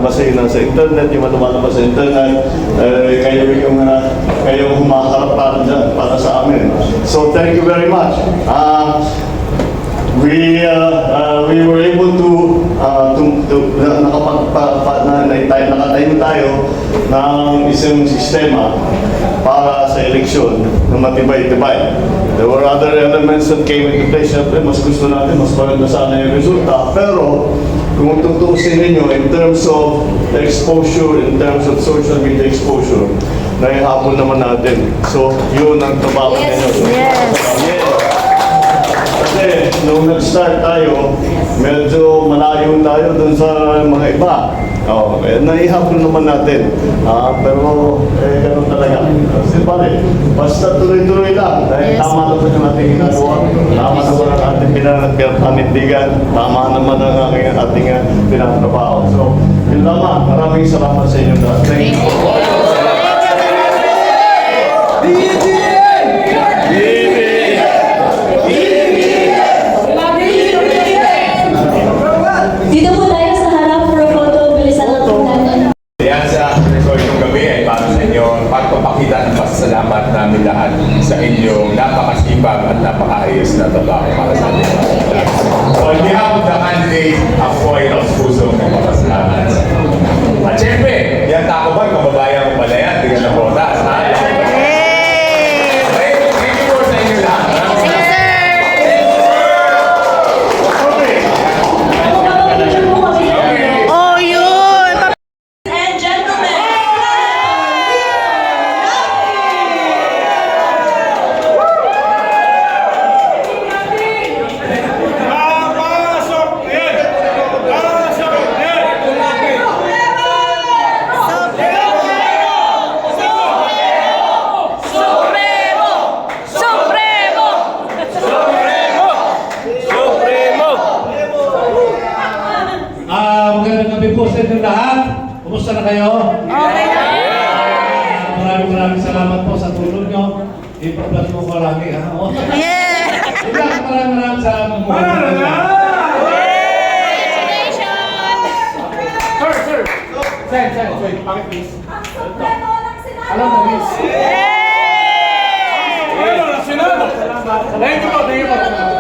kasi nasa internet, yung lumalabas sa internet, kayo yung humaharap para sa amin. So thank you very much. We were able to nakatayo tayo ng isang sistema para sa eleksyon na matibay-tibay. There were other elements that came into play. Siyempre, mas gusto natin, mas maganda sana yung resulta. Pero, kung tutuusin ninyo, in terms of exposure, in terms of social media exposure, naihabol naman natin. So, yun ang trabaho ninyo. Yes. Kasi, nung nag-start tayo, medyo malayo tayo dun sa mga iba. Naihabol naman natin. Pero, gano'n talaga. Kasi pare, basta tuloy-tuloy lang. Dahil tama naman yung ating ginagawa. Tama naman ang ating pinanindigan. Tama naman ang ating pinatrabaho. So, yun lamang. Maraming salamat sa inyo lahat. Thank you. Dito po tayo sa harap for a photo. Bilisan lang po natin. Yan sa record ng gabi ay para sa inyo pagpapakita ng pasasalamat namin lahat sa inyong napakasipag at napakaayos na trabaho para sa ating mga lahat. So on behalf of the candidate, ako ay pusong pasasalamat. At syempre, yan tako ba, kababayan ko pala yan, tingnan na botas, ha? Thank you po sa inyo lahat. Oh, yun! And gentlemen, Magandang gabi po sa inyo lahat. Kumusta na kayo? Okay na. Maraming salamat po sa tulong nyo. I-proplas mo ko lagi, ha? Yeah! Maraming salamat po. Sir, pakit please. Alam mo, miss. Yay! Thank you po.